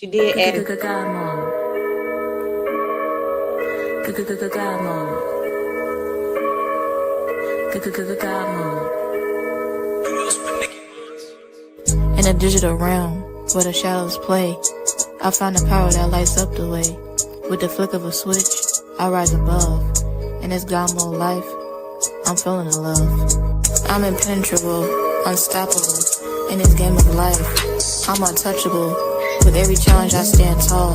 She did add God mode. God mode. God mode. In a digital realm where the shadows play, I find the power that lights up the way. With the flick of a switch, I rise above. In this God mode life, I'm feeling the love. I'm impenetrable, unstoppable. In this game of life, I'm untouchable. With every challenge I stand tall.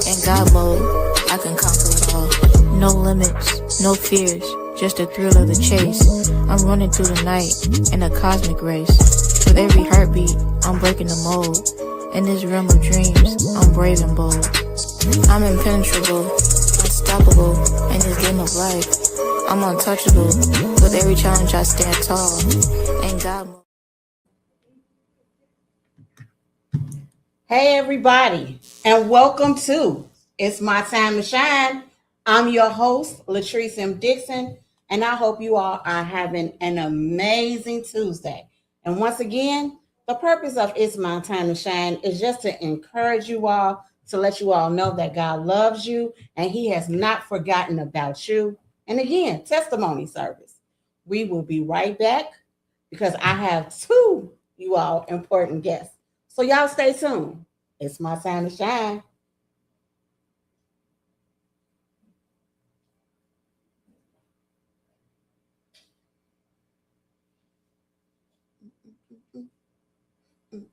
In God mode, I can conquer it all. No limits, no fears, just the thrill of the chase. I'm running through the night in a cosmic race. With every heartbeat, I'm breaking the mold. In this realm of dreams, I'm brave and bold. I'm impenetrable, unstoppable. In this game of life, I'm untouchable. With every challenge I stand tall. In God mode. Hey everybody, and welcome to It's My Time to Shine. I'm your host, La-Trese Dixon, and I hope you all are having an amazing Tuesday. And once again, the purpose of It's My Time to Shine is just to encourage you all, to let you all know that God loves you and He has not forgotten about you. And again, testimony service. We will be right back because I have two you all important guests. So y'all stay tuned. It's my time to shine. Wake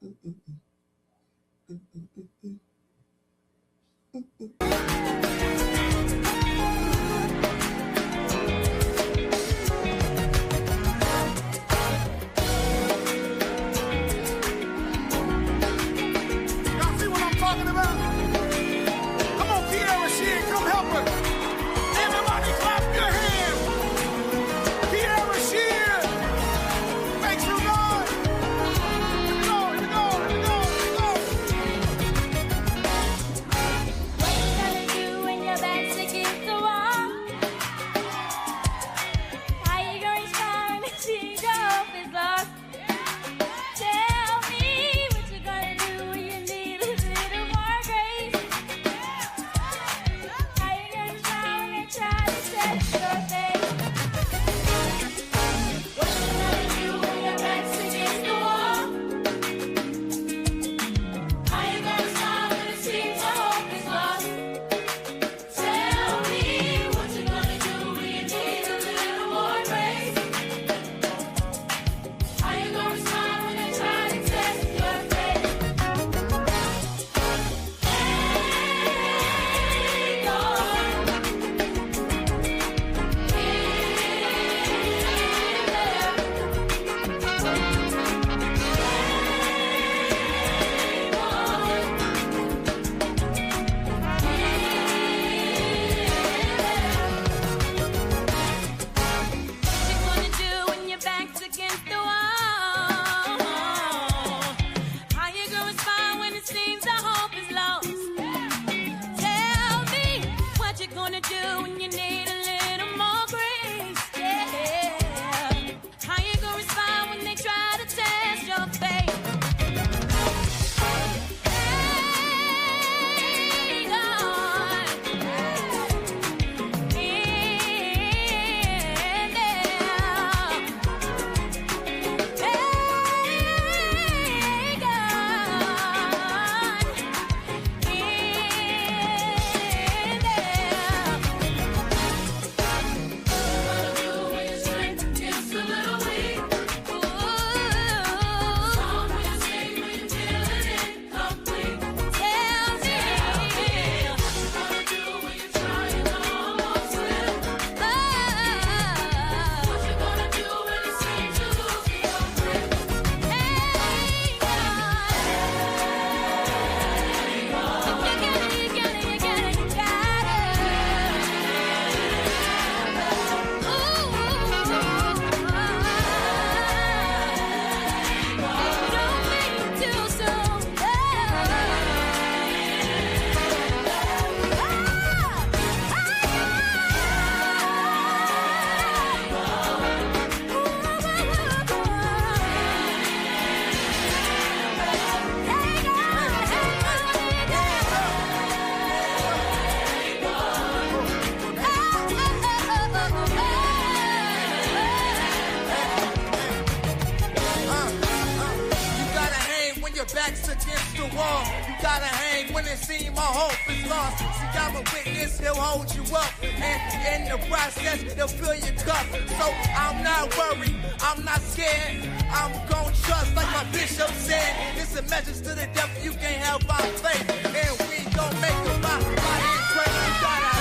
it seems my hope is lost. See, I'm a witness, he'll hold you up. And in the process, he'll fill your cup. So I'm not worried, I'm not scared. I'm gon' trust like my bishop said. It's a message to the devil, you can't help our faith. And we gon' make it by his grace. You gotta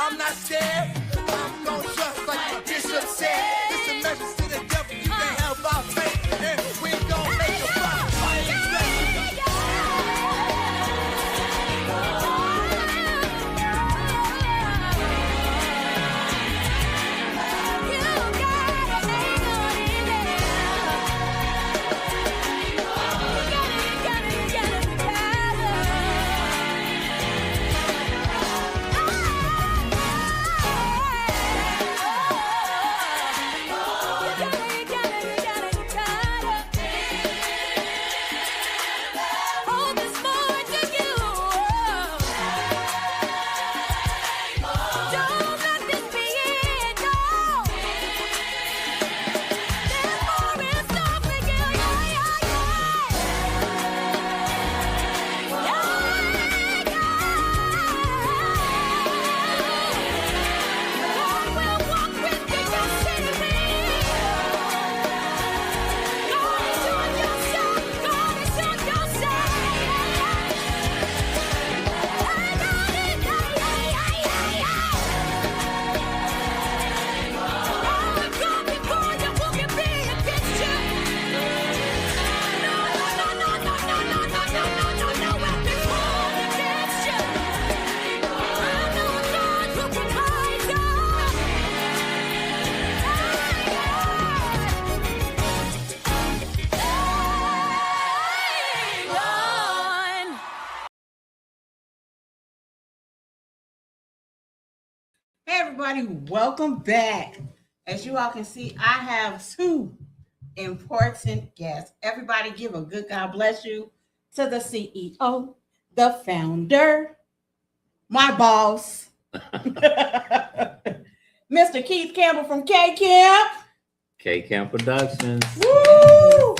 I'm not scared. I'm gon' trust like the bishop said. It's a message to the devil. You can't help our faith. And we gon' make it right. Everybody, welcome back. As you all can see, I have two important guests. Everybody give a good God bless you to the CEO, the founder, my boss, Mr. Keith Campbell from K Camp. K Camp Productions. Woo!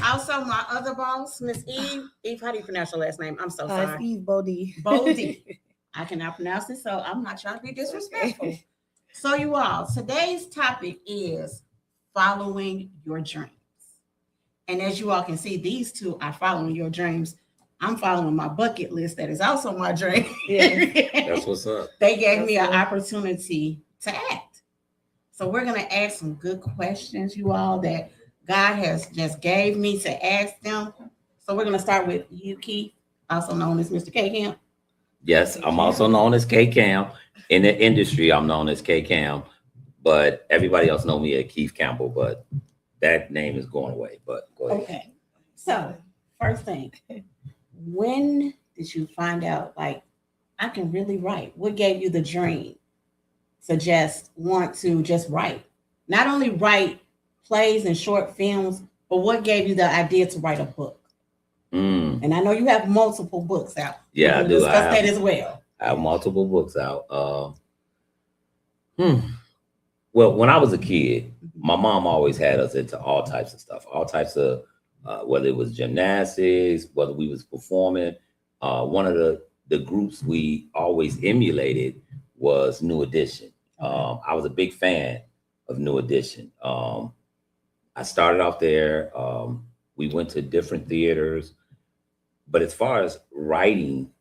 Also, my other boss, Miss Eve. Eve, how do you pronounce your last name? I'm so sorry. It's Eve Bodie. Bodie. I cannot pronounce it, so I'm not trying to be disrespectful. So you all, today's topic is following your dreams. And as you all can see, these two are following your dreams. I'm following my bucket list that is also my dream. Yeah. That's what's up. They gave me an opportunity to act. So we're going to ask some good questions, you all, that God has just gave me to ask them. So we're going to start with you, Keith, also known as Mr. K Camp. Yes, I'm also known as K Camp. In the industry, I'm known as K Camp, but everybody else know me as Keith Campbell, but that name is going away. But go ahead. Okay. So first thing, when did you find out, like, I can really write? What gave you the dream to just want to just write? Not only write plays and short films, but what gave you the idea to write a book? And I know you have multiple books out. Yeah, I do. Discuss that as well. I have multiple books out. Well, when I was a kid, my mom always had us into all types of stuff, all types of, whether it was gymnastics, whether we was performing. One of the groups we always emulated was New Edition. I was a big fan of New Edition. I started off there. We went to different theaters. But as far as writing,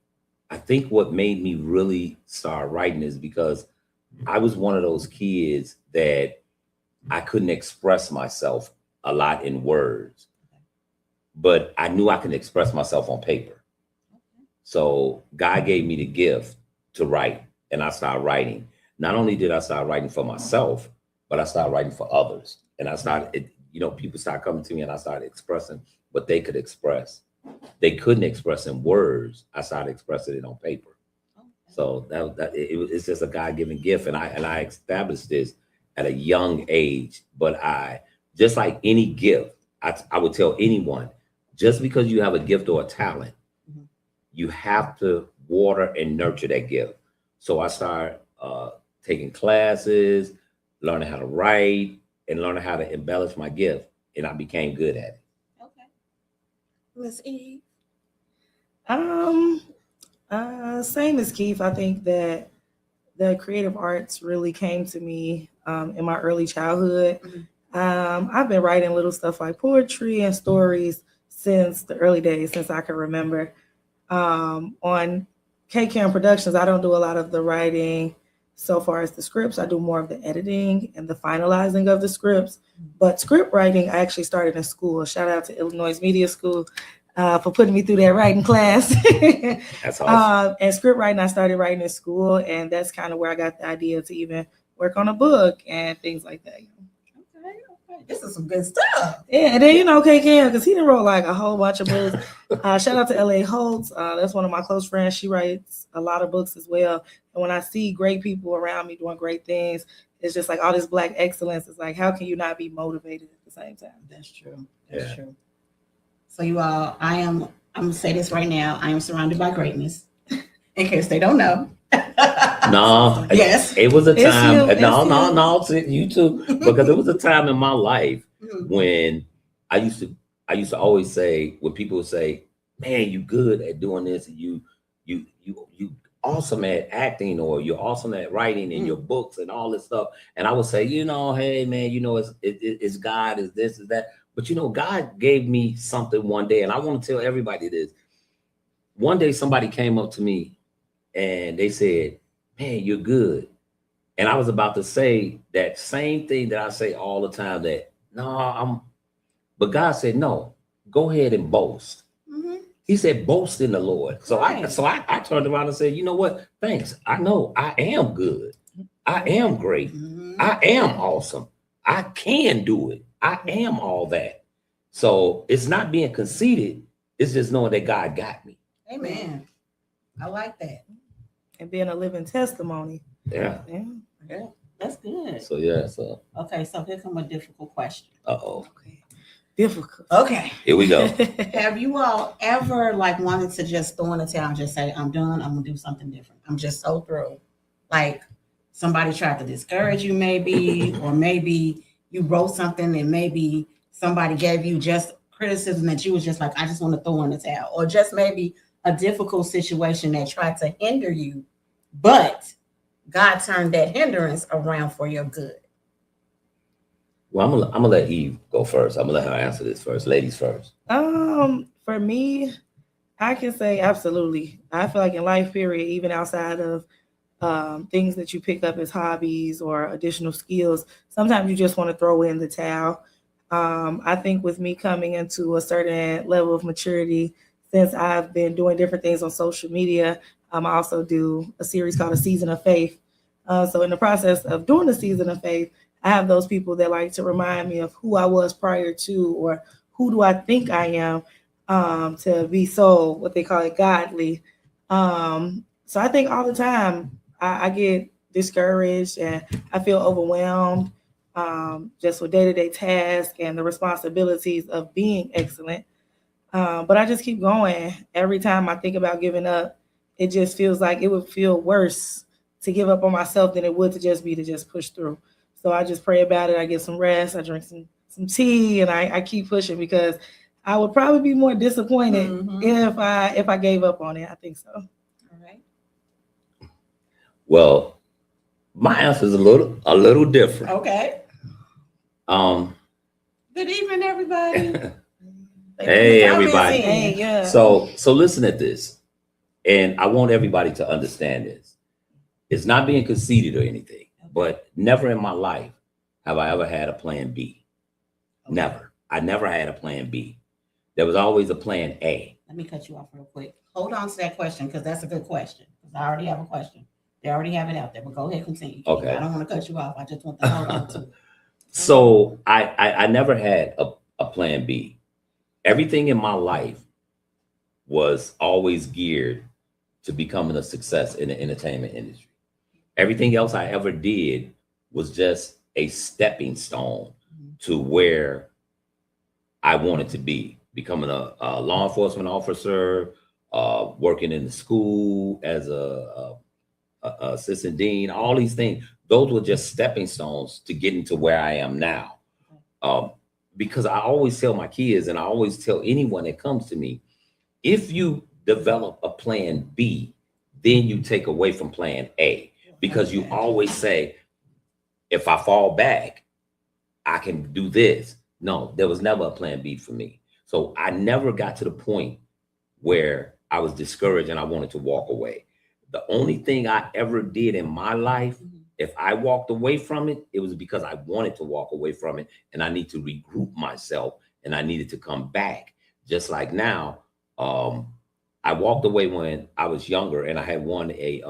I think what made me really start writing is because I was one of those kids that I couldn't express myself a lot in words, but I knew I could express myself on paper. So God gave me the gift to write, and I started writing. Not only did I start writing for myself, but I started writing for others. And I started, people started coming to me, and I started expressing what they could express. They couldn't express in words. I started expressing it on paper. So it's just a God-given gift, and I established this at a young age. But I, just like any gift, I would tell anyone, just because you have a gift or a talent, you have to water and nurture that gift. So I started taking classes, learning how to write, and learning how to embellish my gift, and I became good at it. Okay, Miss Eve. Same as Keith. I think that the creative arts really came to me in my early childhood. I've been writing little stuff like poetry and stories since the early days, since I can remember. On KCAM Productions, I don't do a lot of the writing so far as the scripts. I do more of the editing and the finalizing of the scripts. But script writing, I actually started in school. Shout out to Illinois Media School for putting me through that writing class. That's awesome. And script writing, I started writing in school, and that's kind of where I got the idea to even work on a book and things like that. Okay. This is some good stuff. Yeah, and then KCAM, because he done wrote like a whole bunch of books. Shout out to L.A. Holtz. That's one of my close friends. She writes a lot of books as well. And when I see great people around me doing great things, it's just like all this Black excellence. It's like, how can you not be motivated at the same time? That's true. That's true. So you all, I'm gonna say this right now. I am surrounded by greatness. In case they don't know. No. Yes. It was a time. No, You too. Because it was a time in my life when I used to always say, when people would say, "Man, you good at doing this, and you awesome at acting, or you're awesome at writing in your books and all this stuff." And I would say, hey man, it's God, is this, is that. But God gave me something one day, and I want to tell everybody this. One day somebody came up to me and they said, "Man, you're good." And I was about to say that same thing that I say all the time, that but God said, "No, go ahead and boast." He said, "Boast in the Lord." So I turned around and said, "You know what? Thanks. I know I am good. I am great. I am awesome. I can do it. I am all that." So it's not being conceited. It's just knowing that God got me. Amen. I like that. And being a living testimony. Yeah. That's good. So Okay, so here come a difficult question. Okay. Difficult. Okay. Here we go. Have you all ever wanted to just throw in the towel and just say, "I'm done, I'm gonna do something different. I'm just so through"? Like somebody tried to discourage you, maybe, or maybe you wrote something and maybe somebody gave you just criticism that you was just like, "I just want to throw in the towel," or just maybe a difficult situation that tried to hinder you, but God turned that hindrance around for your good. Well, I'm gonna let Eve go first. I'm gonna let her answer this first. Ladies first. For me, I can say absolutely. I feel like in life, period, even outside of things that you pick up as hobbies or additional skills, sometimes you just want to throw in the towel. I think with me coming into a certain level of maturity, since I've been doing different things on social media, I also do a series called A Season of Faith. So in the process of doing the Season of Faith, I have those people that like to remind me of who I was prior to, or who do I think I am, to be so, what they call it, godly. So I think all the time I get discouraged and I feel overwhelmed just with day-to-day tasks and the responsibilities of being excellent. But I just keep going. Every time I think about giving up, it just feels like it would feel worse to give up on myself than it would to just push through. So I just pray about it. I get some rest. I drink some tea, and I keep pushing, because I would probably be more disappointed if I gave up on it. I think so. All right. Well, my answer is a little different. Okay. Good evening, everybody. Hey, everybody. Hey, yeah. So listen at this, and I want everybody to understand this. It's not being conceited or anything. But never in my life have I ever had a plan B. Okay. Never. I never had a plan B. There was always a plan A. Let me cut you off real quick. Hold on to that question because that's a good question. Because I already have a question. They already have it out there, but go ahead, continue. Okay. I don't want to cut you off. I just want to hold on to it. So I never had a plan B. Everything in my life was always geared to becoming a success in the entertainment industry. Everything else I ever did was just a stepping stone to where I wanted to be, becoming a law enforcement officer, working in the school as a assistant dean, all these things. Those were just stepping stones to getting to where I am now. Because I always tell my kids, and I always tell anyone that comes to me, if you develop a plan B, then you take away from plan A, because you always say, if I fall back, I can do this. No, there was never a plan B for me. So I never got to the point where I was discouraged and I wanted to walk away. The only thing I ever did in my life, if I walked away from it, it was because I wanted to walk away from it and I need to regroup myself and I needed to come back. Just like now, I walked away when I was younger and I had won a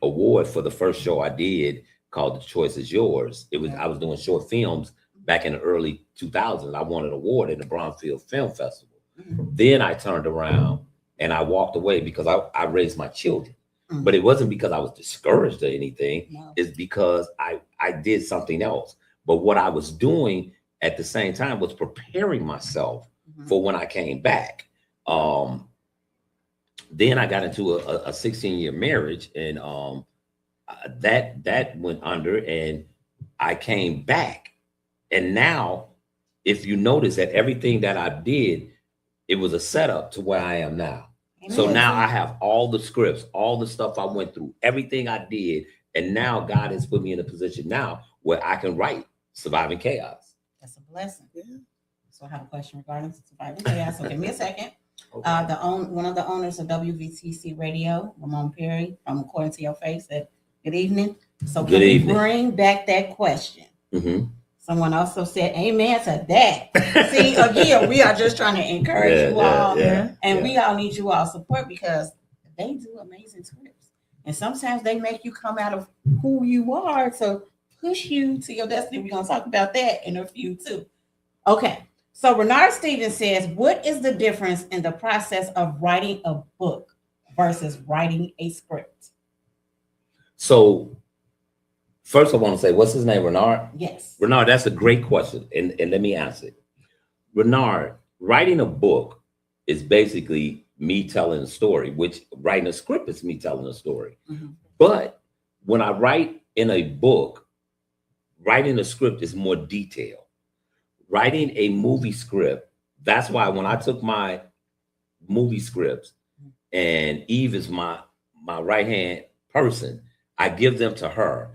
award for the first show I did called The Choice Is Yours. I was doing short films back in the early 2000s. I won an award at the Bromfield Film Festival. Then I turned around and I walked away because I raised my children. But it wasn't because I was discouraged or anything. No. It's because I did something else. But what I was doing at the same time was preparing myself for when I came back. Then I got into a 16-year marriage, and that went under, and I came back. And now, if you notice that everything that I did, it was a setup to where I am now. So now I have all the scripts, all the stuff I went through, everything I did. And now God has put me in a position now where I can write Surviving Chaos. That's a blessing. Yeah. So I have a question regarding Surviving Chaos. So give me a second. Okay. One of the owners of WVTC Radio, Ramon Perry, from According to Your Face, said, good evening. So can we bring back that question? Someone also said, amen to that. See, again, we are just trying to encourage you all. And we all need you all support because they do amazing scripts. And sometimes they make you come out of who you are to push you to your destiny. We're going to talk about that in a few too. Okay. So Renard Stevens says, what is the difference in the process of writing a book versus writing a script? So first, I want to say, what's his name, Renard? Yes. Renard, that's a great question. And let me answer it. Renard, writing a book is basically me telling a story, which writing a script is me telling a story. But when I write in a book, writing a script is more detailed. Writing a movie script, that's why when I took my movie scripts, and Eve is my right-hand person, I give them to her.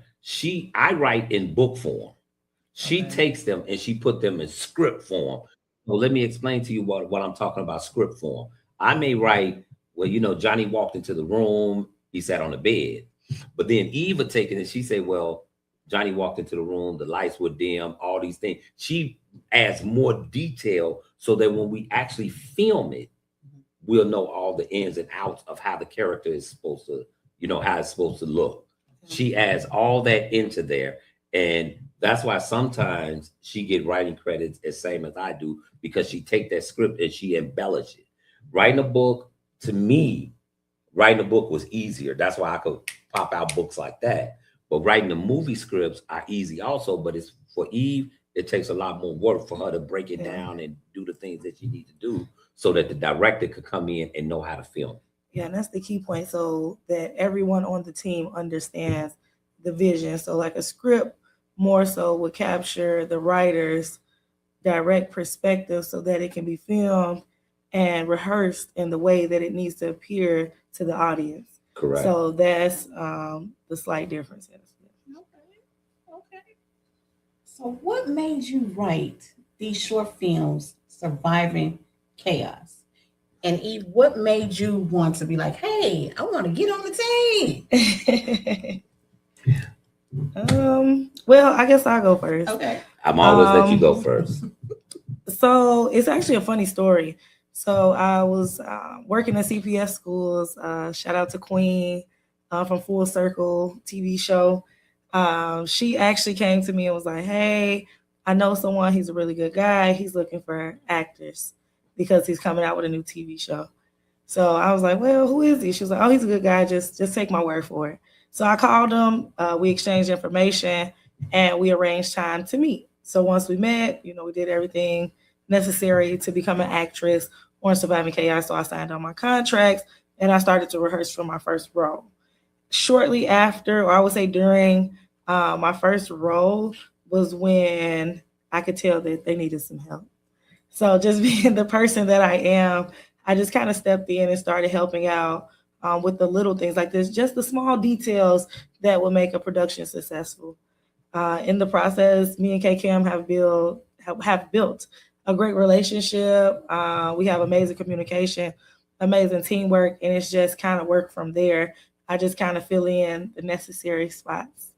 I write in book form. She takes them and she put them in script form. So let me explain to you what I'm talking about script form. I may write, well, Johnny walked into the room, he sat on the bed. But then Eve would take it and she say, well, Johnny walked into the room, the lights were dim, all these things. She adds more detail so that when we actually film it, we'll know all the ins and outs of how the character is supposed to, how it's supposed to look. She adds all that into there. And that's why sometimes she get writing credits as same as I do, because she take that script and she embellish it. Writing a book, to me, writing a book was easier. That's why I could pop out books like that. But writing the movie scripts are easy also, but it's for Eve, it takes a lot more work for her to break it down and do the things that she needs to do so that the director could come in and know how to film. Yeah, and that's the key point, so that everyone on the team understands the vision. So like a script more so would capture the writer's direct perspective so that it can be filmed and rehearsed in the way that it needs to appear to the audience. Correct. So that's the slight difference. Okay. So what made you write these short films, Surviving Chaos? And Eve, what made you want to be like, hey, I want to get on the team? Well, I guess I'll go first. Okay. I'm always let you go first. So it's actually a funny story. So I was working in CPS schools. Shout out to Queen from Full Circle TV show. She actually came to me and was like, "Hey, I know someone. He's a really good guy. He's looking for actors because he's coming out with a new TV show." So I was like, "Well, who is he?" She was like, "Oh, he's a good guy. Just take my word for it." So I called him. We exchanged information, and we arranged time to meet. So once we met, we did everything necessary to become an actress on Surviving Chaos. So I signed on my contracts, and I started to rehearse for my first role. Shortly after, or I would say during my first role, was when I could tell that they needed some help. So just being the person that I am, I just kind of stepped in and started helping out with the little things like this, just the small details that will make a production successful. In the process, me and K-Cam have built a great relationship. We have amazing communication, amazing teamwork, and it's just kind of work from there. I just kind of fill in the necessary spots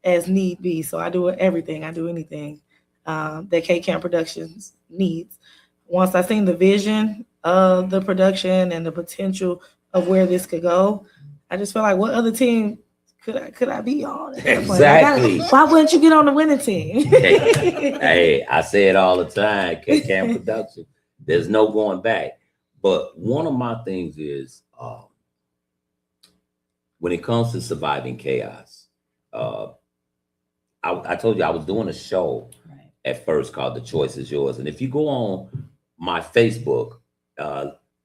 as need be. So I do everything. I do anything that K-Cam Productions needs. Once I seen the vision of the production and the potential of where this could go, I just felt like, what other team could I be on? Exactly. Why wouldn't you get on the winning team? Hey, I say it all the time. K-Cam Production. There's no going back. But one of my things is when it comes to surviving chaos, I told you I was doing a show at first called The Choice Is Yours. And if you go on my Facebook,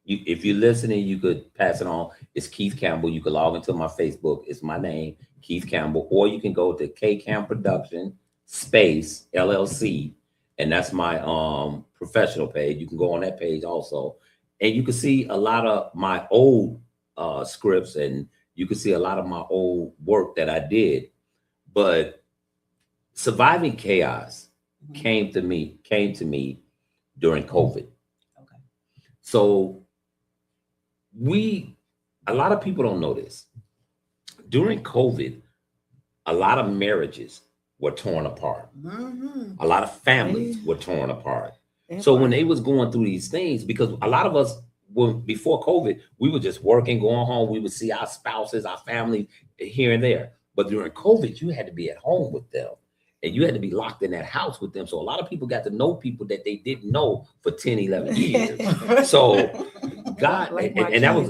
if you're listening, you could pass it on. It's Keith Campbell. You can log into my Facebook. It's my name, Keith Campbell. Or you can go to K-Cam Production space LLC. And that's my professional page. You can go on that page also. And you can see a lot of my old scripts, and you can see a lot of my old work that I did. But surviving chaos came to me during COVID. Okay. So a lot of people don't know this. During COVID, a lot of marriages were torn apart. Mm-hmm. A lot of families were torn apart. So when they was going through these things, because a lot of us, before COVID, we were just working, going home. We would see our spouses, our family here and there. But during COVID, you had to be at home with them. And you had to be locked in that house with them. So a lot of people got to know people that they didn't know for 10, 11 years. So God, and that was,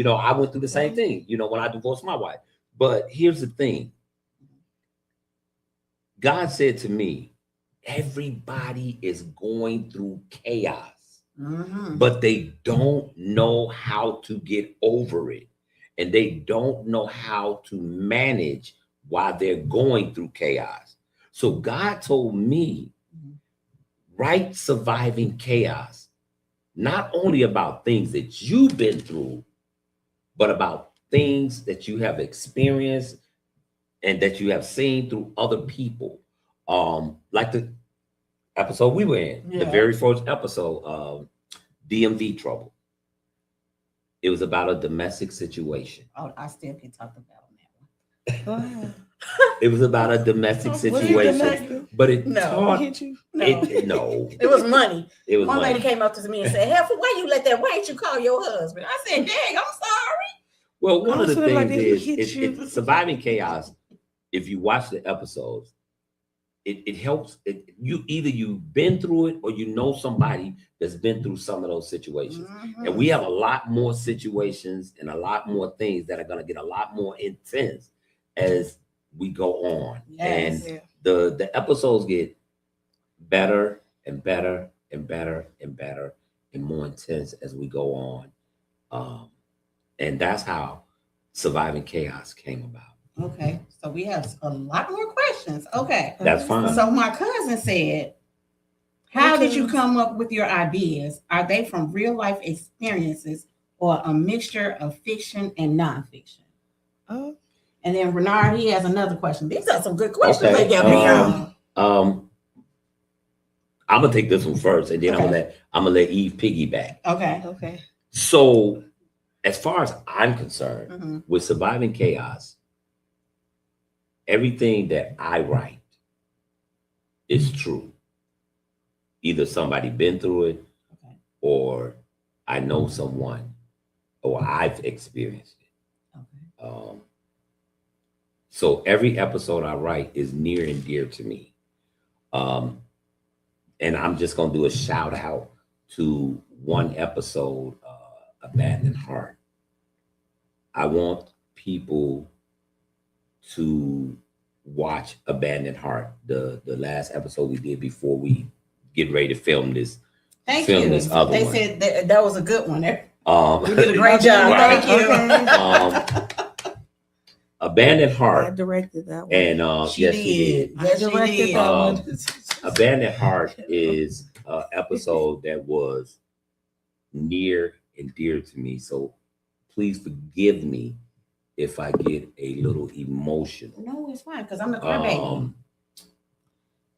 I went through the same thing, when I divorced my wife. But here's the thing. God said to me, everybody is going through chaos, but they don't know how to get over it. And they don't know how to manage while they're going through chaos. So God told me, write Surviving Chaos, not only about things that you've been through, but about things that you have experienced and that you have seen through other people. Like the episode we were in, the very first episode of DMV Trouble. It was about a domestic situation. Oh, I still can talk about that one. It was about a domestic situation, but it hit you? No. It was money. It was One money. lady came up to me and said, "Heifer, why you let that? Why didn't you call your husband?" I said, "Dang, I'm sorry." Well, one of the things is it's Surviving Chaos. If you watch the episodes, it helps. You've been through it, or you know somebody that's been through some of those situations. And we have a lot more situations and a lot more things that are going to get a lot more intense as we go on. Yes. And the episodes get better and better and better and better and more intense as we go on. And that's how Surviving Chaos came about. Okay, so we have a lot more questions. Okay, that's fine. So my cousin said, how did you come up with your ideas? Are they from real life experiences or a mixture of fiction and nonfiction? And then Renard, he has another question. These are some good questions they got me on. I'm gonna take this one first, and then I'm gonna let Eve piggyback. Okay. So, as far as I'm concerned, Mhm. with Surviving Chaos, everything that I write is true. Either somebody been through it, Okay. or I know someone, or I've experienced it. Okay. So every episode I write is near and dear to me. And I'm just going to do a shout out to one episode, Abandoned Heart. I want people to watch Abandoned Heart, the last episode we did before we get ready to film this. Thank film you. This other They one. said that was a good one. We We did a great job. Right. Thank you. Abandoned I Heart, directed that one. and She yes, did. you did. Yes, she directed did. that one. Abandoned Heart is an episode that was near and dear to me. So please forgive me if I get a little emotional. No, it's fine because I'm the crybaby.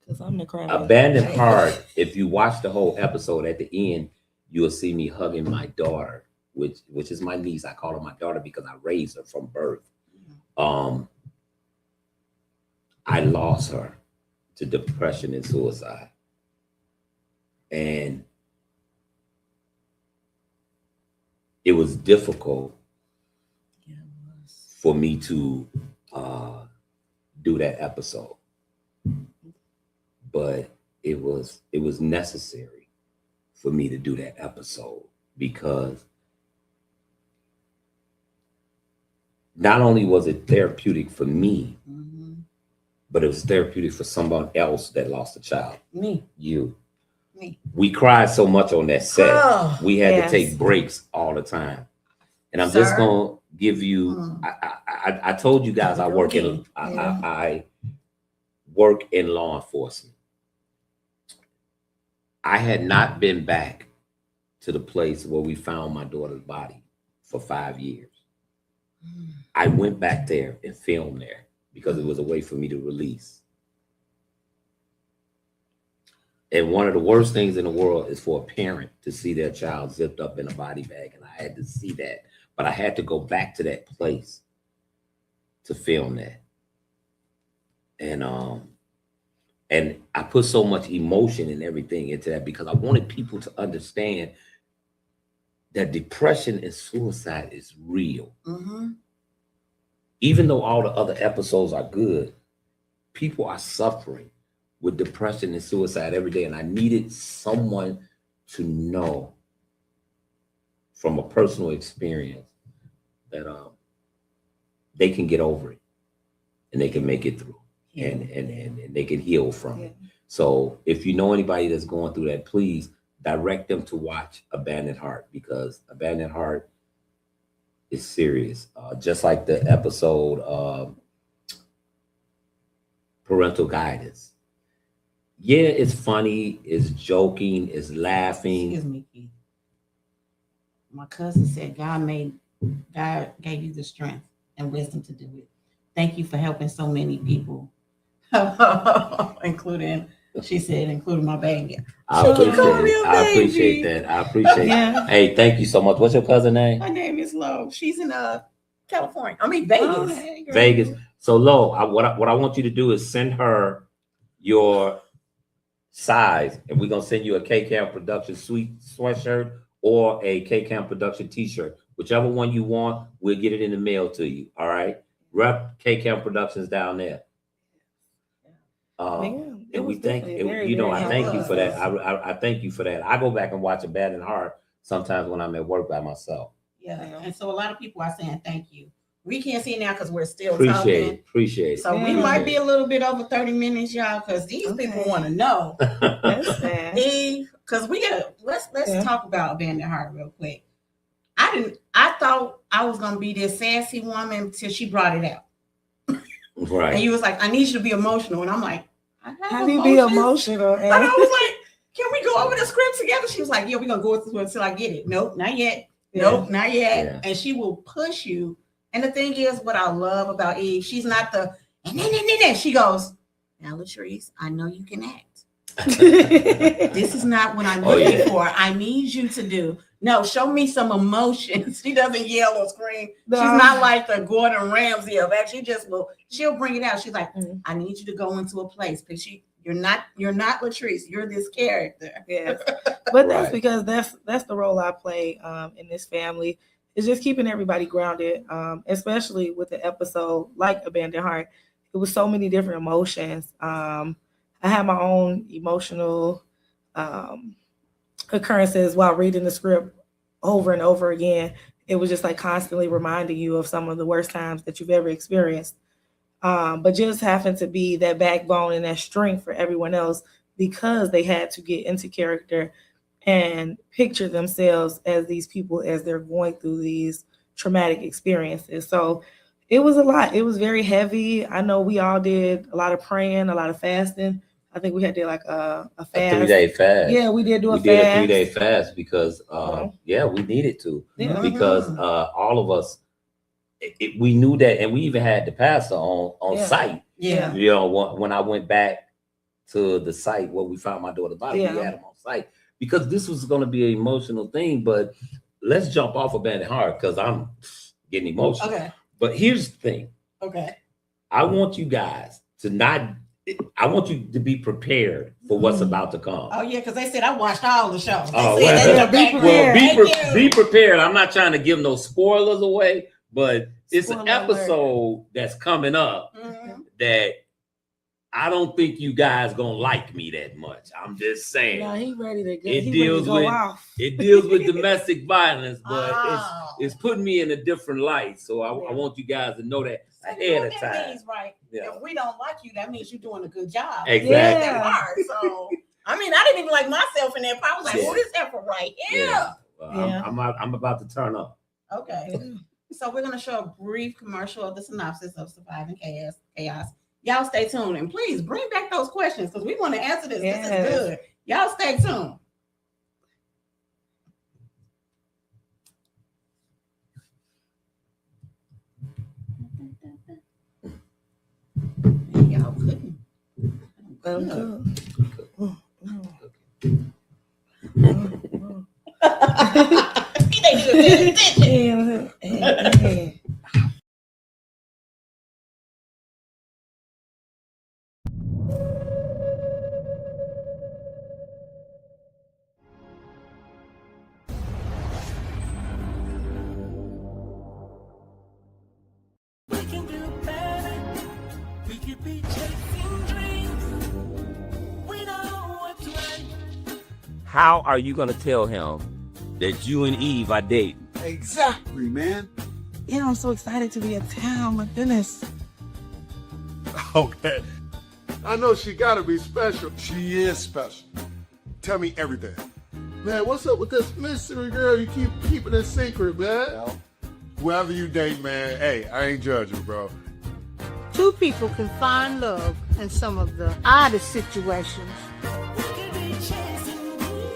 Because I'm the crab. Abandoned Heart, if you watch the whole episode, at the end, you'll see me hugging my daughter, which is my niece. I call her my daughter because I raised her from birth. I lost her to depression and suicide. And it was difficult for me to do that episode. But it was necessary for me to do that episode, because not only was it therapeutic for me, but it was therapeutic for someone else that lost a child. Me. You. Me. We cried so much on that set. Oh, We had yes. to take breaks all the time. And I'm Sir? just gonna give you. I told you guys I work in Yeah. I work in law enforcement. I had not been back to the place where we found my daughter's body for 5 years. I went back there and filmed there because it was a way for me to release. And one of the worst things in the world is for a parent to see their child zipped up in a body bag. And I had to see that. But I had to go back to that place to film that. And I put so much emotion and everything into that because I wanted people to understand that depression and suicide is real. Even though all the other episodes are good, people are suffering with depression and suicide every day. And I needed someone to know from a personal experience that they can get over it and they can make it through. And they can heal from it. So if you know anybody that's going through that, please direct them to watch Abandoned Heart, because Abandoned Heart is serious. Just like the episode Parental Guidance. Yeah, it's funny, it's joking, it's laughing. Excuse me, Keith. My cousin said God gave you the strength and wisdom to do it. Thank you for helping so many people. including my baby. I appreciate that. I appreciate Yeah. it. Hey, thank you so much. What's your cousin's name? Her name is Lo. She's in California. Vegas. Oh, hey, girl. Vegas. So Lo, what I want you to do is send her your size, and we're gonna send you a K-Cam Production sweatshirt or a K-Cam Production t-shirt. Whichever one you want, we'll get it in the mail to you. All right. Rep K-Cam Productions down there. And we thank I thank you for that. I thank you for that. I go back and watch Abandoned Heart sometimes when I'm at work by myself. Yeah. And so a lot of people are saying thank you. We can't see it now because we're still Appreciate talking. it. So we might be a little bit over 30 minutes, y'all, because these people want to know. That's sad. Because let's talk about Abandoned Heart real quick. I thought I was gonna be this sassy woman until she brought it out. Right. And you was like, I need you to be emotional. And I'm like, How do you be emotional? And I was like, can we go over the script together? She was like, yeah, we're going to go through it until I get it. Nope, not yet. Yeah. Nope, not yet. Yeah. And she will push you. And the thing is, what I love about Eve, she's not and she goes, now, La-Trese, I know you can act. This is not what I'm looking for. I need you to do. No, show me some emotions. She doesn't yell or scream. No. She's not like the Gordon Ramsay of that. She'll bring it out. She's like, I need you to go into a place because you're not La-Trese. You're this character. Yes. But that's Right. because that's the role I play in this family. It's just keeping everybody grounded, especially with the episode like Abandoned Heart. It was so many different emotions. I had my own emotional occurrences while reading the script over and over again. It was just like constantly reminding you of some of the worst times that you've ever experienced. But just having to be that backbone and that strength for everyone else because they had to get into character and picture themselves as these people as they're going through these traumatic experiences. So it was a lot. It was very heavy. I know we all did a lot of praying, a lot of fasting. I think we had did like a fast. A 3-day fast. Yeah, we did do a We fast. did a 3-day fast because, Uh-huh. we needed to. Yeah. Because all of us, we knew that, and we even had the pastor on Yeah. site. Yeah. You know, when I went back to the site where we found my daughter's body, Yeah. we had him on site because this was going to be an emotional thing. But let's jump off Abandoned Heart because I'm getting emotional. Okay. But here's the thing. Okay. I want you guys I want you to be prepared for what's about to come. Oh yeah, because they said I watched all the shows. They Oh, said well, that's be okay. prepared. Thank you. be prepared. I'm not trying to give no spoilers away, but it's an Spoiler alert. episode that's coming up Mhm. that I don't think you guys gonna like me that much. I'm just saying. No, he ready to go. It He deals ready to go with- off. It deals with domestic violence, but Oh. it's putting me in a different light. So I Yeah. want you guys to know that So ahead you know of what time. that means, right? Yeah. If we don't like you, that means you're doing a good job. Exactly. Yeah. That hard. So I mean, I didn't even like myself in that part. I was like, Yeah. "Oh, this effort right here." Yeah. Well, Yeah. I'm about to turn up. Okay. So we're gonna show a brief commercial of the synopsis of Surviving Chaos. Y'all stay tuned and please bring back those questions because we want to answer this. Yes. This is good. Y'all stay tuned. Y'all couldn't. They need to pay attention. We can do better. We could be chasing dreams. We know what's right. How are you gonna tell him that you and Eve are dating? Exactly, man. Yeah, I'm so excited to be in town. My goodness. Okay. I know she gotta be special. She is special. Tell me everything. Man, what's up with this mystery, girl? You keep keeping it secret, man. Well, whoever you date, man, hey, I ain't judging, bro. Two people can find love in some of the oddest situations. We could be chasing dreams.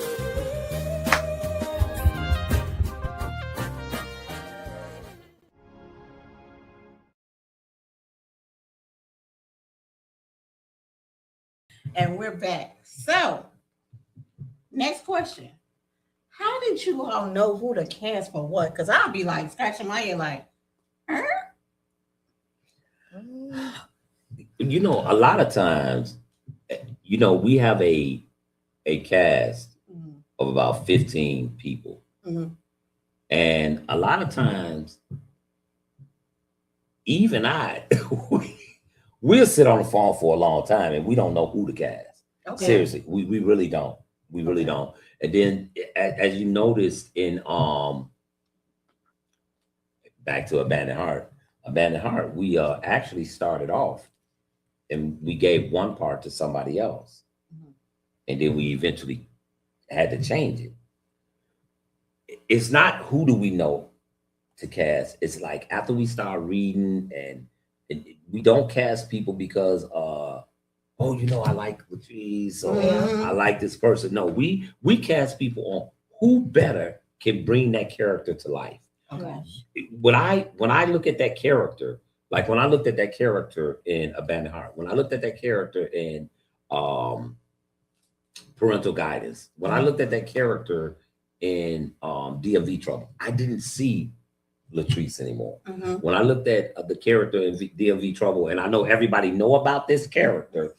And we're back. So, next question. How did you all know who to cast for what? Because I'll be like scratching my head like, You know, a lot of times, you know, we have a cast of about 15 people. Mhm. And a lot of times, even I, we'll sit on the phone for a long time and we don't know who to cast. okay. Seriously, we really don't. We really don't. And then as you noticed in back to Abandoned Heart, we actually started off and we gave one part to somebody else. Mhm. And then we eventually had to change it. It's not who do we know to cast. It's like after we start reading and we don't cast people because oh, you know, I like La-Trese or Mhm. I like this person. No, we cast people on who better can bring that character to life. Okay. When I look at that character, like when I looked at that character in Abandoned Heart, when I looked at that character in Parental Guidance, when I looked at that character in DMV Trouble. I didn't see La-Trese anymore. Mm-hmm. When I looked at the character in DMV Trouble, and I know everybody know about this character,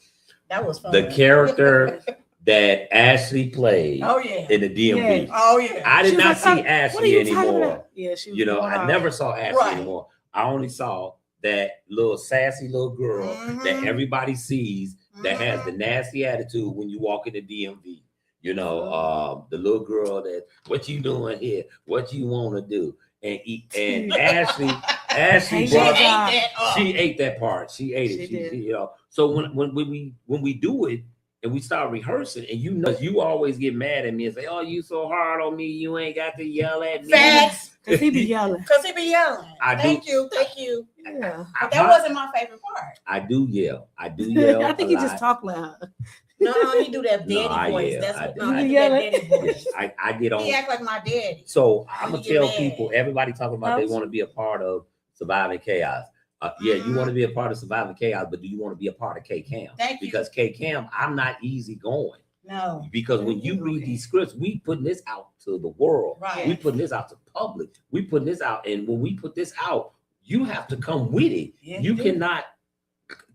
That was fun. the character that Ashley played Oh yeah. in the DMV. Yeah. Oh yeah. I did She was not like, see what are Ashley you talking anymore. about? Yeah, she was You know, going I out. never saw Ashley Right. anymore. I only saw that little sassy little girl that Mhm. everybody sees that has Mhm. the nasty attitude when you walk in the DMV. You know, the little girl that, what you doing here? What you want to do? And Ashley She brought, ate she ate that part. She ate it. She did. You know, so when we do it and we start rehearsing, and you always get mad at me and say, "Oh, you so hard on me. You ain't got to yell at me." Facts. Cause he be yelling. Because he be yelling. I do. Thank you. Yeah. But that wasn't my favorite part. I do yell. I I think a he just lot. talk loud. No, he do that No, daddy I voice. yell. That's I what do. no, he You do that yelling? daddy voice. I get on. He act like my daddy. So I'm You gonna get tell mad. people. Everybody talking about they How's- want to be a part of Surviving Chaos. Yeah, you want to be a part of Surviving Chaos, but do you want to be a part of K-Cam? Thank you. Because K-Cam, I'm not easy going. No. Because when you read these scripts, we putting this out to the world. Right. We putting this out to public. We putting this out, and when we put this out, you have to come with it. Yeah, you you do. cannot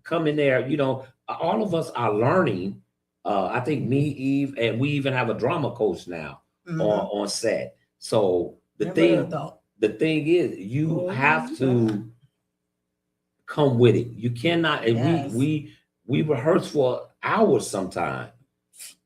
come in there. You know, all of us are learning. I think me, Eve, and we even have a drama coach now Mhm. on set. So the Never thing, thought. the thing is, you Oh, have yeah. to come with it. You cannot. And Yes. we rehearse for hours sometimes.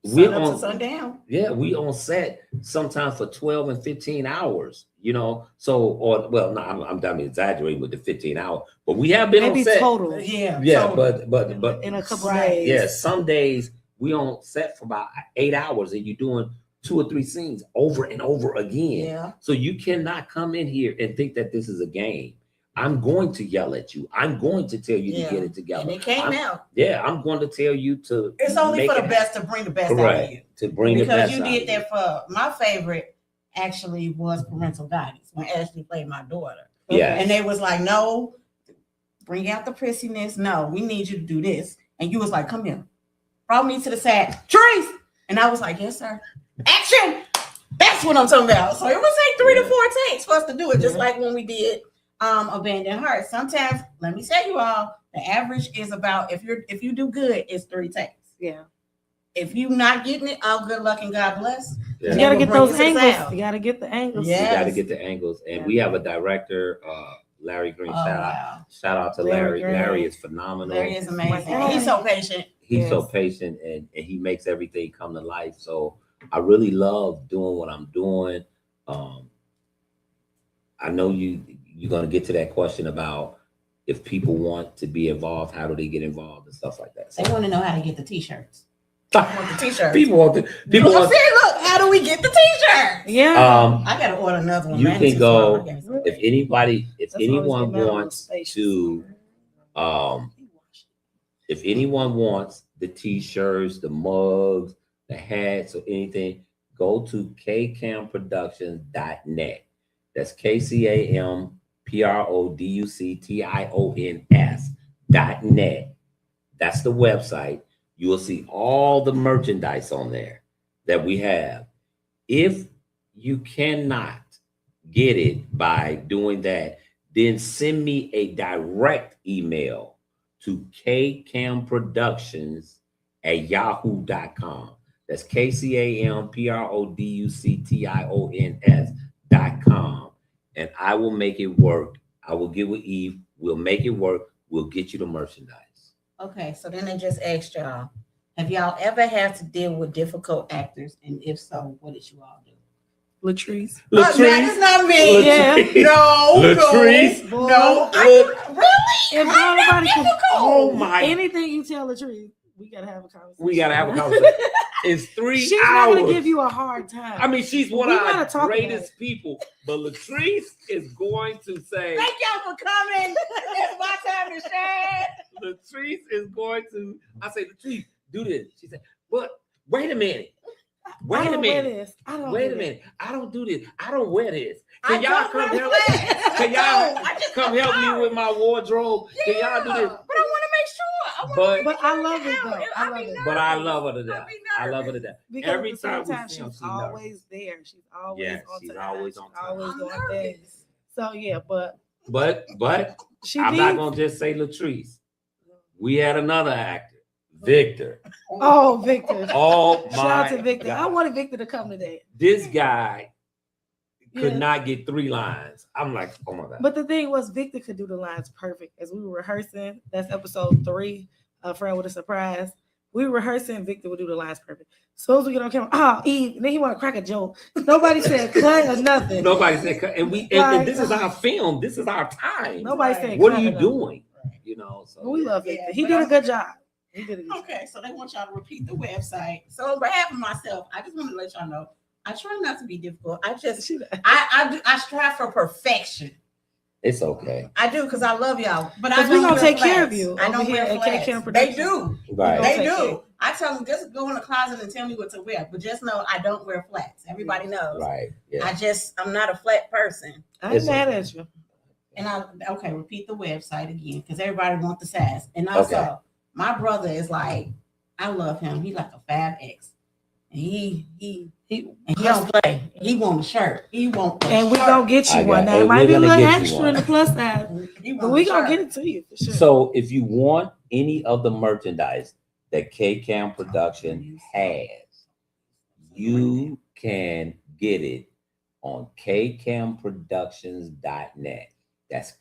Sun up to sundown. Yeah, we on set sometimes for 12 and 15 hours, you know. So, or well, no, I'm exaggerating with the 15 hours, but we have been Maybe on set. total. Yeah. Yeah, so- but In a couple Right. days. yeah, some days we on set for about 8 hours and you're doing 2 or 3 scenes over and over again. Yeah. So you cannot come in here and think that this is a game. I'm going to yell at you. I'm going to tell you Yeah. to get it together. And it came I'm- out. Yeah, I'm going to tell you to. It's only make for the it best to bring the best happen. out of Correct. you. To bring the Because best you out did of that for my favorite actually was parental guidance when Ashley played my daughter. Yeah. And they was like, no, bring out the prissiness. No, we need you to do this. And you was like, come here. Brought me to the side. Trace. And I was like, yes, sir. Action. That's what I'm talking about. So it would take 3 to 4 takes for us to do it, just like when we did Abandoned Heart. Sometimes, let me tell you all, the average is about, if you do good, it's 3 takes. Yeah. If you not getting it, oh, good luck and God bless. Yeah. You They gotta will get bring those you to the angles. sound. You gotta get the angles. Yeah. You got to get the angles, and Yeah. we have a director, Larry Green. Oh, Shout wow. out to Larry Larry. Green. Larry is phenomenal. Larry is amazing. Wow. He's so patient. He's so Yes. patient, and he makes everything come to life. So I really love doing what I'm doing. I know you're gonna get to that question about if people want to be involved, how do they get involved and stuff like that. They want to know how to get the t-shirts. So, I want the t-shirts. people want to. People I want. said, look, how do we get the t-shirts? Yeah. I gotta order another one. You man. can This is go- fun. I guess. If anybody, if That's always anyone been my wants spacious. to, if anyone wants the t-shirts, the mugs, the hats, or anything, go to kcamproductions.net. That's KCAMPRODUCTIONS.net. That's the website. You will see all the merchandise on there that we have. If you cannot get it by doing that, then send me a direct email to kcamproductions@yahoo.com. That's KCAMPRODUCTIONS.com. And I will make it work. I will get with Eve. We'll make it work. We'll get you the merchandise. Okay, so then they just asked y'all, have y'all ever had to deal with difficult actors? And if so, what did you all do? La-Trese. That is not me. Yeah. No, La-Trese. no. Really? If nobody can, Oh my! anything you tell La-Trese, we gotta have a conversation. We gotta have a conversation. It's 3 She's hours. not gonna give you a hard time. I mean, she's one We of gotta our talk about greatest people, but La-Trese is going to say, Thank y'all for coming. It's my time to shine. La-Trese is going to, I say, La-Trese, do this. She said, but wait a minute. I Wait a don't wear minute. this. I don't Wait a do minute. I don't do this. I don't wear this. I Can y'all don't come wear help? flats. Can y'all I just come help me with my wardrobe? Can y'all do this? But I want to make sure. I But I love it though. I love it. But I love her to death. I love her to death. Because Every at the same time we time, film, she's she's always nervous. there. She's always Yes, on she's time. always on time. Always I'm doing nervous. things. So yeah, but she I'm needs. not gonna just say La-Trese. We had another actor, Victor. Oh, Victor. Oh my Shout out to Victor. God. I wanted Victor to come today. This guy could Yeah. not get 3 lines. I'm like, oh my God. But the thing was, Victor could do the lines perfect. As we were rehearsing, that's episode 3, A Friend with a Surprise. We were rehearsing, Victor would do the lines perfect. So as we get on camera, Eve, and then he want to crack a joke. Nobody said cut or nothing. Nobody said, and this is our film. This is our time. Nobody said What cut are you or nothing. doing? You know, so But we love Victor. Yeah, He but did a I'm- good job. He did a good job. Okay, so they want y'all to repeat the website. So on behalf of myself, I just want to let y'all know I try not to be difficult. I just I strive for perfection. it's okay. I do because I love y'all. But I Because we're don't gonna wear take flats. care of you I over don't here wear at flats. KCAM They Productions. do. Right. They take do. care. I tell them just go in the closet and tell me what to wear. But just know I don't wear flats. Everybody knows. Right. Yeah. I'm not a flat person. I ain't It's mad okay. at you. And repeat the website again because everybody wants the sass. And also, Okay. my brother is like, I love him. He's like a 5X. And he don't play. He want a shirt. He want a And we shirt. gonna get you I one. got- Now it and might we're be a gonna little get you extra one. in the plus side, He but want we a gonna shirt. get it to you for sure. So if you want any of the merchandise that KCAM Production has, you can get it on kcamproductions.net. That's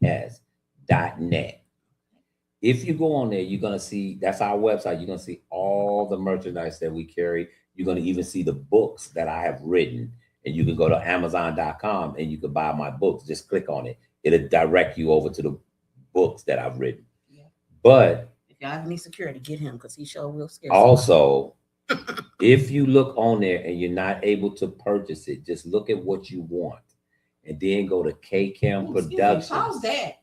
KCAMPRODUCTIONS.net. If you go on there, you're gonna see that's our website. You're gonna see all the merchandise that we carry. You're gonna even see the books that I have written. And you can go to Amazon.com and you can buy my books. Just click on it. It'll direct you over to the books that I've written. Yeah. But If y'all have any security, get him because he sure will scare also, if you look on there and you're not able to purchase it, just look at what you want and then go to KCAM Productions. How's that?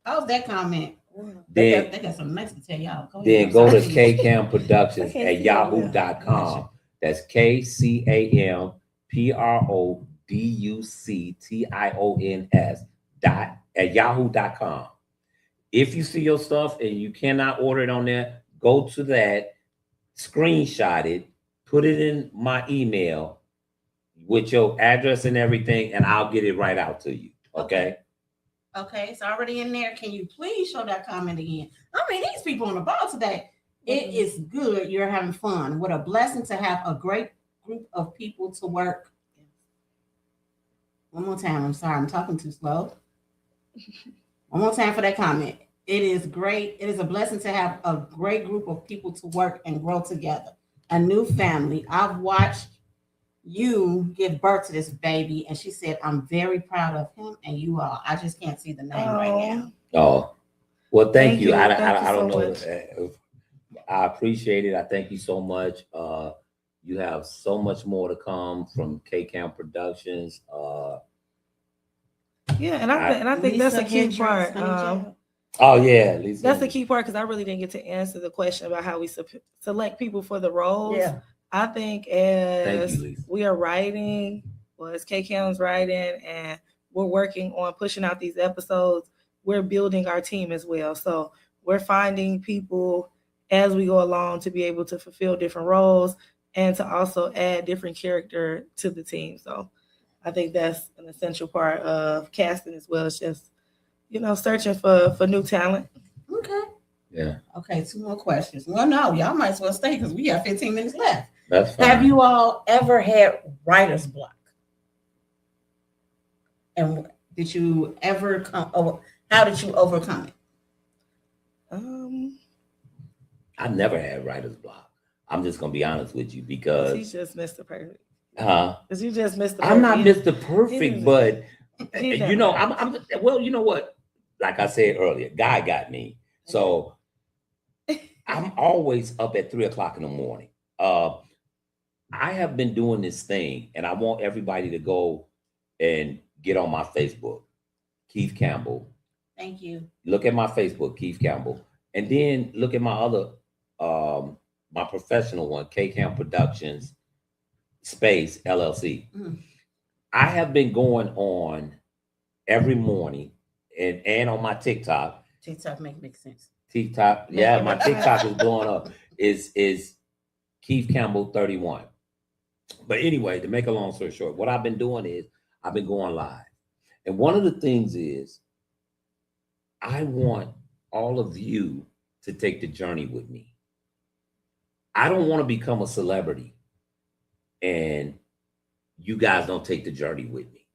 How's that comment? Then- They got something nice to tell y'all. Go Then ahead. go I'm to sorry. KCAM Productions I can't at see yahoo.com. That's KCAMPRODUCTIONS at yahoo.com. If you see your stuff and you cannot order it on there, go to that, screenshot it, put it in my email with your address and everything, and I'll get it right out to you. Okay? Okay, it's already in there. Can you please show that comment again? I mean, these people on the ball today. It is good. You're having fun. What a blessing to have a great group of people to work. One more time. I'm sorry, I'm talking too slow. One more time for that comment. It is great. It is a blessing to have a great group of people to work and grow together. A new family. I've watched you give birth to this baby, and she said, I'm very proud of him and you all. I just can't see the name right now. Oh, well, thank you. I Thank you don't so know. much. I appreciate it. I thank you so much. You have so much more to come from KCAM Productions. Yeah, and I think that's a key part. Oh yeah, Lisa. That's the key part because I really didn't get to answer the question about how we select people for the roles. Yeah. I think Thank as you, Lisa. we are writing, well, as KCAM's writing, and we're working on pushing out these episodes, we're building our team as well. So we're finding people as we go along to be able to fulfill different roles and to also add different character to the team. So I think that's an essential part of casting as well as just, searching for new talent. Okay. Yeah, Okay, 2 more questions. Well, no, y'all might as well stay because we got 15 minutes left. that's fine. Have you all ever had writer's block? And did you ever how did you overcome it? I never had writer's block. I'm just gonna be honest with you because He's just Mr. Perfect. because You just Mr. Perfect. I'm not Mr. Perfect, but He's you know, I'm well, you know what? Like I said earlier, God got me. So I'm always up at 3:00 in the morning. I have been doing this thing, and I want everybody to go and get on my Facebook, Keith Campbell. Thank you. Look at my Facebook, Keith Campbell, and then look at my other, my professional one, KCAM Productions Space LLC. Mm. I have been going on every morning and on my TikTok. TikTok make sense. TikTok, yeah, my TikTok is blowing up. Is Keith Campbell 31. But anyway, to make a long story short, what I've been doing is I've been going live. And one of the things is I want all of you to take the journey with me. I don't want to become a celebrity and you guys don't take the journey with me.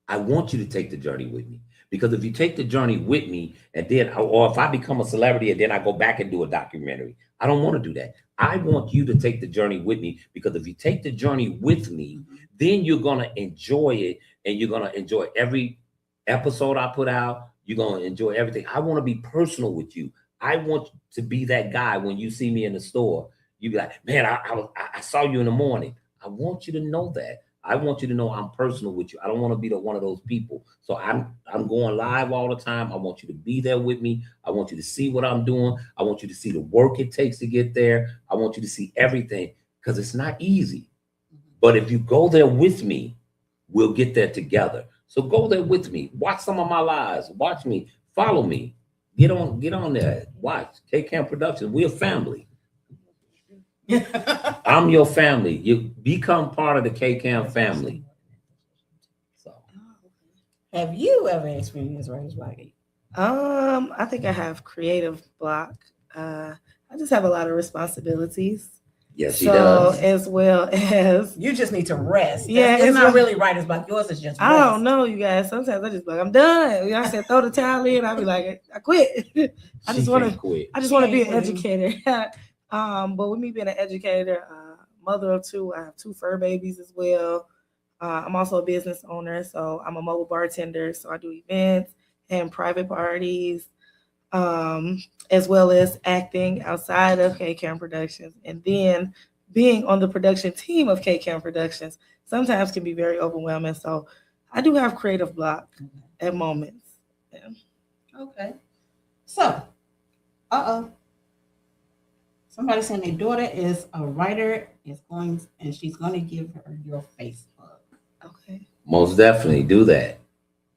I want you to take the journey with me, because if you take the journey with me and then, or if I become a celebrity and then I go back and do a documentary, I don't want to do that. I want you to take the journey with me, because if you take the journey with me, then you're going to enjoy it, and you're going to enjoy every episode I put out. You're going to enjoy everything. I want to be personal with you. I want to be that guy when you see me in the store. You be like, man, I saw you in the morning. I want you to know that. I want you to know I'm personal with you. I don't want to be one of those people. So I'm going live all the time. I want you to be there with me. I want you to see what I'm doing. I want you to see the work it takes to get there. I want you to see everything, because it's not easy. But if you go there with me, we'll get there together. So go there with me. Watch some of my lives. Watch me. Follow me. Get on there. Watch K-Camp Productions. We're a family. I'm your family. You become part of the K-Camp family. So, have you ever experienced writer's block? I think I have creative block. I just have a lot of responsibilities. Yes, he does. As well as you just need to rest. Yeah, it's not really writer's block. Yours is just rest. I don't know, you guys. Sometimes I just be like, I'm done. You know, I said throw the towel in. I'll be like, I quit. I just want to quit. I just want to be an educator. But with me being an educator, mother of two, I have 2 fur babies as well. I'm also a business owner, so I'm a mobile bartender. So I do events and private parties, as well as acting outside of K-Camp Productions. And then being on the production team of K-Camp Productions sometimes can be very overwhelming. So I do have creative block at moments. Yeah. Okay. So, somebody saying their daughter is a writer, and she's going to give her your Facebook. Okay. Most definitely do that.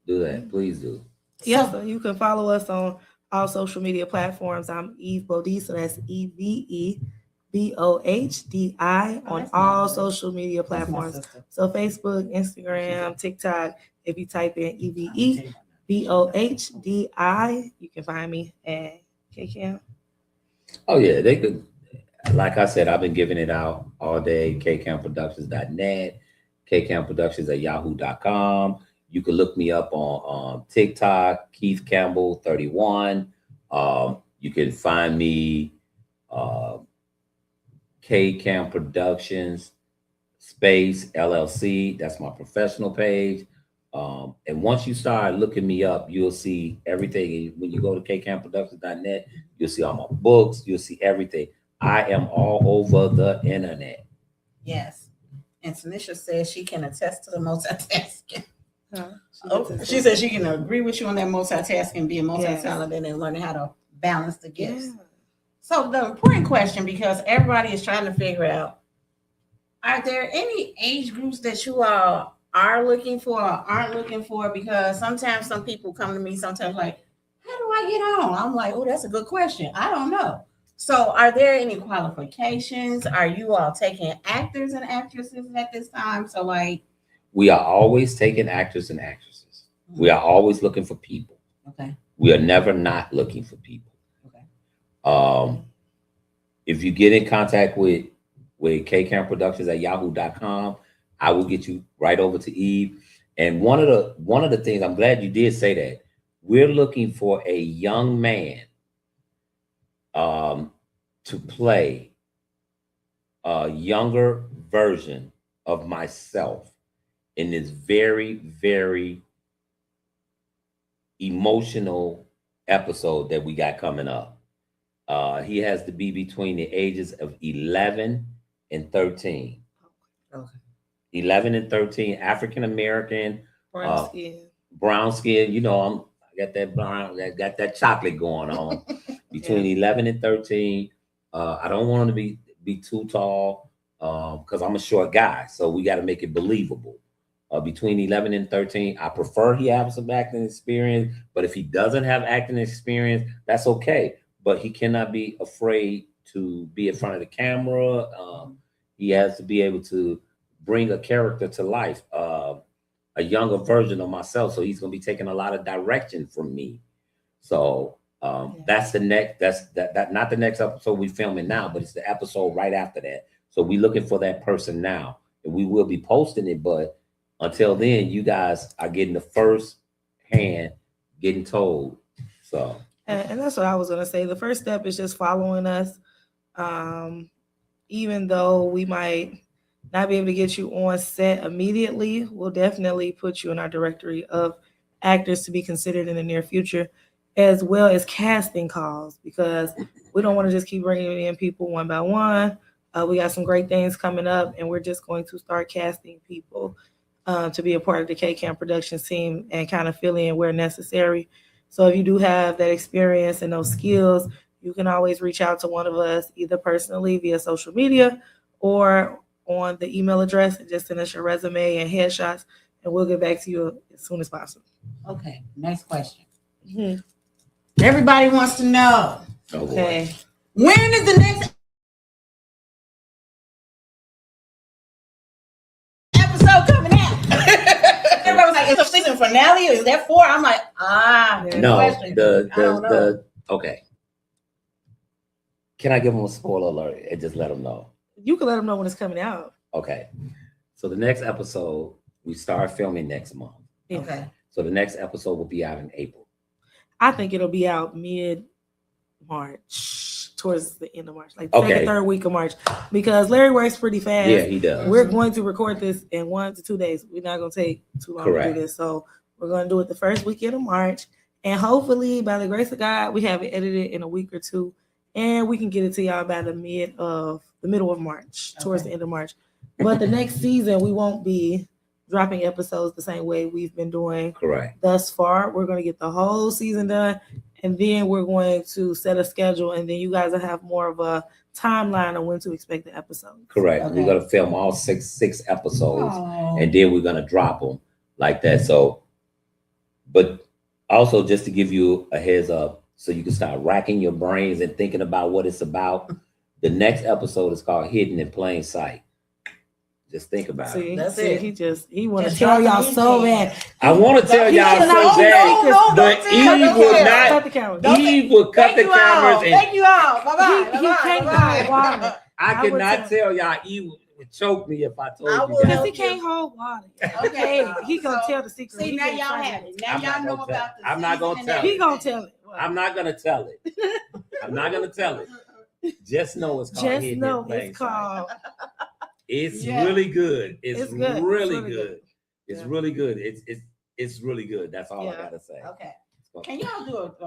Do that. Please do. Yeah, so you can follow us on all social media platforms. I'm Eve Bodie, so that's EVEBOHDI on all social media platforms. So Facebook, Instagram, TikTok. If you type in EVEBOHDI, you can find me at K-Camp. Oh yeah, they could. Like I said, I've been giving it out all day. KCampProductions.net, KCampProductions@yahoo.com. You can look me up on TikTok, Keith Campbell 31. You can find me K-Camp Productions space LLC. That's my professional page. And once you start looking me up, you'll see everything. When you go to KCampProductions.net, you'll see all my books. You'll see everything. I am all over the internet. Yes. And Tanisha says she can attest to the multitasking. She said she can agree with you on that multitasking, being multi-talented and learning how to balance the gifts. Yeah. So the important question, because everybody is trying to figure out, are there any age groups that you all are looking for or aren't looking for? Because sometimes some people come to me sometimes like, how do I get on? I'm like, oh, that's a good question. I don't know. So are there any qualifications? Are you all taking actors and actresses at this time? So like, we are always taking actors and actresses. Mm-hmm. We are always looking for people. Okay. We are never not looking for people. Okay. If you get in contact with KCampProductions@yahoo.com, I will get you right over to Eve. And one of the things, I'm glad you did say that, we're looking for a young man to play a younger version of myself in this very, very emotional episode that we got coming up. He has to be between the ages of 11 and 13. Okay. 11 and 13, African American, brown skin. You know, I got that brown, got that chocolate going on. Between 11 and 13. I don't want him to be too tall because I'm a short guy, so we got to make it believable. between 11 and 13. I prefer he have some acting experience, but if he doesn't have acting experience, that's okay. But he cannot be afraid to be in front of the camera. He has to be able to bring a character to life, a younger version of myself. So he's going to be taking a lot of direction from me. So that's the next, that not the next episode we filming now, but it's the episode right after that. So we're looking for that person now, and we will be posting it. But until then, you guys are getting the first hand getting told. So, and that's what I was going to say. The first step is just following us. Even though we might not be able to get you on set immediately, we'll definitely put you in our directory of actors to be considered in the near future, as well as casting calls, because we don't want to just keep bringing in people one by one. We got some great things coming up, and we're just going to start casting people to be a part of the K-Camp Productions team and kind of fill in where necessary. So if you do have that experience and those skills, you can always reach out to one of us, either personally via social media or on the email address, and just send us your resume and headshots, and we'll get back to you as soon as possible. Okay, next question. Everybody wants to know. Okay. When is the next episode coming out? Everybody was like, "Is it season finale or is that 4?" I'm like, no, question. the okay. Can I give them a spoiler alert and just let them know? You can let them know when it's coming out. Okay. So the next episode, we start filming next month. Yeah. Okay. So the next episode will be out in April. I think it'll be out mid-March, towards the end of March, like Okay. second, third week of March, because Larry works pretty fast. Yeah, he does. We're going to record this in 1 to 2 days. We're not going to take too long Correct. to do this. So we're going to do it the first weekend of March. And hopefully, by the grace of God, we have it edited in a week or two. And we can get it to y'all by the middle of March, towards the end of March. But the next season, we won't be dropping episodes the same way we've been doing Correct. thus far. We're going to get the whole season done, and then we're going to set a schedule, and then you guys will have more of a timeline of when to expect the episodes. Correct. Okay. We're gonna film all six episodes, Oh. and then we're gonna drop them like that. So, but also just to give you a heads up, so you can start racking your brains and thinking about what it's about. The next episode is called Hidden in Plain Sight. Just think about it. See, That's see, it. he want to Just tell drop y'all the so details. bad. I want to tell y'all so bad, but Eve will Cut the camera. not. Eve will cut the cameras, Thank and you all. Bye-bye. He can't hold water. I I would cannot tell y'all. Eve would choke me if I told I you will that. Because he can't hold water. Okay. He gonna So, tell the secret. See, He now can't y'all tell have it. it. Now I'm y'all not know gonna about tell- the I'm not gonna season tell and He gonna tell it. I'm not gonna tell it. I'm not gonna tell it. Just know it's called Just Hidden know in Plain it's Sight. called. It's Yeah. really good. It's It's good. It's really really good. good. It's Yeah. really good. It's really good. That's all I Yeah. gotta say. Okay. Can y'all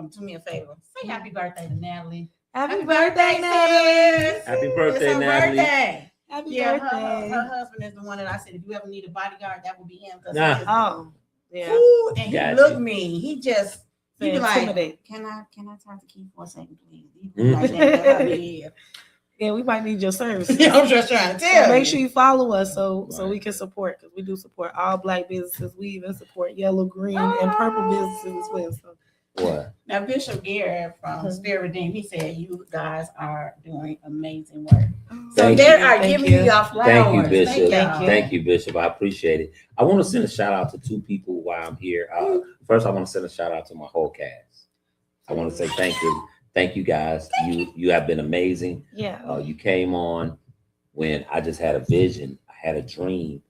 do me a favor? Say happy birthday to Natalie. Happy birthday, Natalie. sis. Happy birthday, It's her Natalie. birthday. Happy Yeah, birthday. her husband is the one that I said, if you ever need a bodyguard, that would be him. 'Cause Nah. he is Oh, yeah. cool, and he Gotcha. looked me. He just he be like, Intimidate. can I talk to Keith for a second, please? He be like that, yeah. Yeah, we might need your service. I'm just trying to So tell make you. sure you follow us so Right. we can support, because we do support all Black businesses. We even support yellow, green, and purple businesses as well. So What? Now, Bishop Gary from Mhm. Spirit Redeemed, he said you guys are doing amazing work. So Thank they you. are Thank giving you. you your flowers. Thank you, Bishop. y'all. Thank you, Bishop. I appreciate it. I want to send a shout out to two people while I'm here. First, I want to send a shout out to my whole cast. I want to say thank you. Thank you guys. You have been amazing. yeah, You came on when I just had a vision. I had a dream.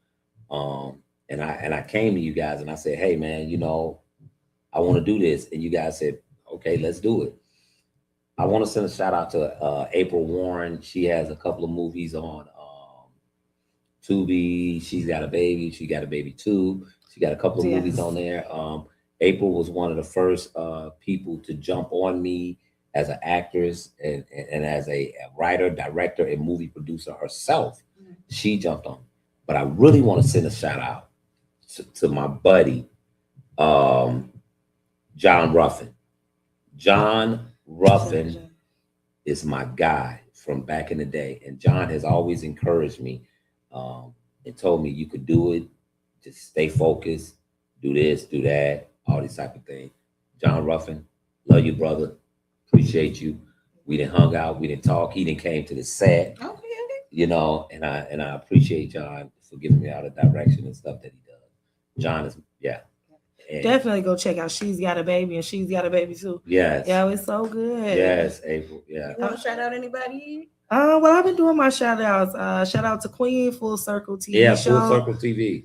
And I came to you guys and I said, hey man, I want to do this. And you guys said, okay, let's do it. I want to send a shout out to April Warren. She has a couple of movies on Tubi. She's got a baby. She got a baby too. She got a couple of Yes. movies on there. April was one of the first people to jump on me as an actress and as a writer, director, and movie producer herself. Mhm. She jumped on. But I really want to send a shout out to my buddy, John Ruffin. John Ruffin is my guy from back in the day. And John has always encouraged me and told me you could do it. just stay focused, do this, do that, all these type of things. John Ruffin, love you, brother. Appreciate you. We didn't hung out, we didn't talk. He didn't came to the set, Okay. you know, and I appreciate John for giving me all the direction and stuff that he does. John is, yeah. And Definitely go check out She's Got a Baby and She's Got a Baby Too. yes. Yeah, it's so good. Yes, April. Yeah. You want to shout out anybody? Well, I've been doing my shout outs. Shout out to Queen Full Circle TV Yeah, show. Full Circle TV.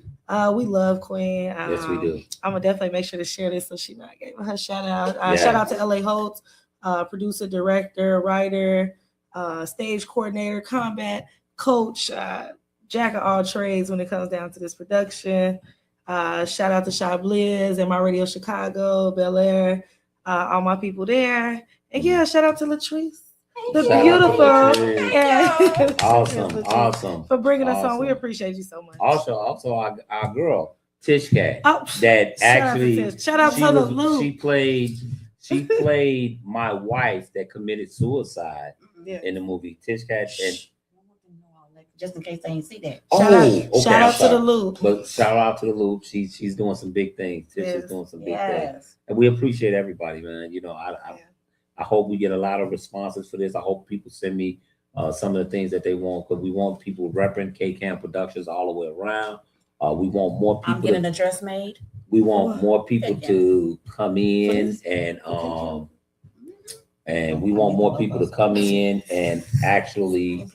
We love Queen. Yes, we do. I'm gonna definitely make sure to share this so she know I gave her shout out. Yeah. Shout out to LA Holtz, producer, director, writer, stage coordinator, combat coach, jack of all trades when it comes down to this production. Shout out to Shy Blizz and My Radio Chicago, Bel Air, all my people there. And yeah, shout out to La-Trese. The Shout out to beautiful. La-Trese. Yeah. Awesome, Yes, awesome. For bringing us on. Awesome. We appreciate you so much. Also our girl, Tish Cat, Oh, that shout out to actually Tish. Shout out to the Lou. she played my wife that committed suicide Yeah. in the movie. Tish Cat and Just in case they ain't see that. Shout out to the Loop. But shout out to the Loop. She's doing some big things. Tish is Yes. doing some big things. Yes. And we appreciate everybody, man. You know, I hope we get a lot of responses for this. I hope people send me some of the things that they want, because we want people repping K-Cam Productions all the way around. We want more people. I'm getting a dress made. We want more people Yeah. to come in and we want more people to come in and actually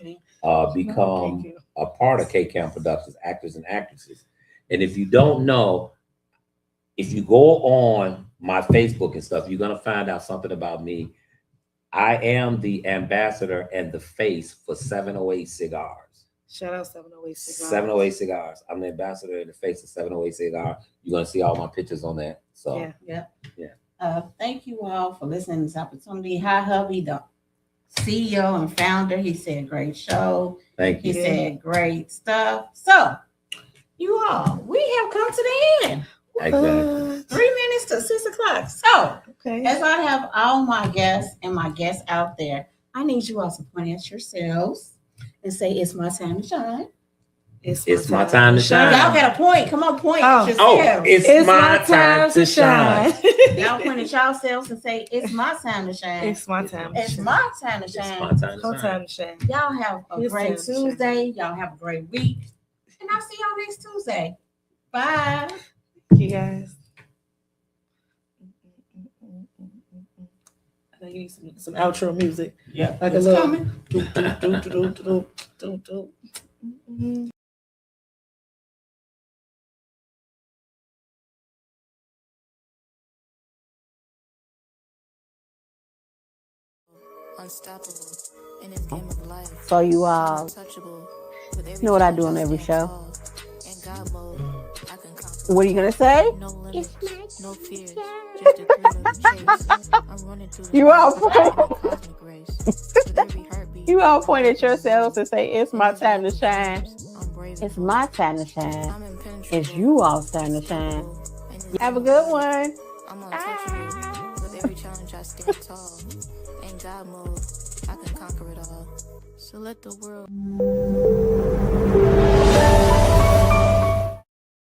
become a part of K-Cam Productions, actors and actresses. And if you don't know, if you go on my Facebook and stuff, you're gonna find out something about me. I am the ambassador and the face for 708 Cigars. Shout out 708 Cigars. 708 Cigars. I'm the ambassador and the face of 708 Cigar. You're gonna see all my pictures on that. So Yeah. Thank you all for listening to this opportunity. Hi, hubby, the CEO and founder. He said great show. thank He you. said great stuff. So, you all, we have come to the end. Exactly. 3 minutes to 6 o'clock. So, Okay. as I have all my guests and my guests out there, I need you all to point at yourselves and say, "It's my time to shine." It's my time to shine. Y'all got a point. Come on, point Oh. at yourselves. It's my time to shine. Y'all point at yourselves and say, "It's my time to shine." It's my time. to It's shine. my time to It's shine. my time No to shine. time to shine. Y'all have a It's great time to shine. Tuesday. Y'all have a great week. And I'll see y'all next Tuesday. Bye. Thank you guys. I think you need some outro music. Yeah, Like a it's little. coming. Unstoppable in this game of life. So you all Untouchable with every know what I do on challenge every stand show. tall. In God mode, I can conquer. What are you gonna say? No limits, no fears, just a thrill of the chase. I'm running through the You all night, cosmic race. With every heartbeat, You all point at yourselves and say, "It's my time to shine." I'm brave. It's my time to shine. I'm impenetrable. It's you all's time to shine. And Have a good one. I'm untouchable. With every challenge I stand tall. In God mode, I can conquer it all. So let the world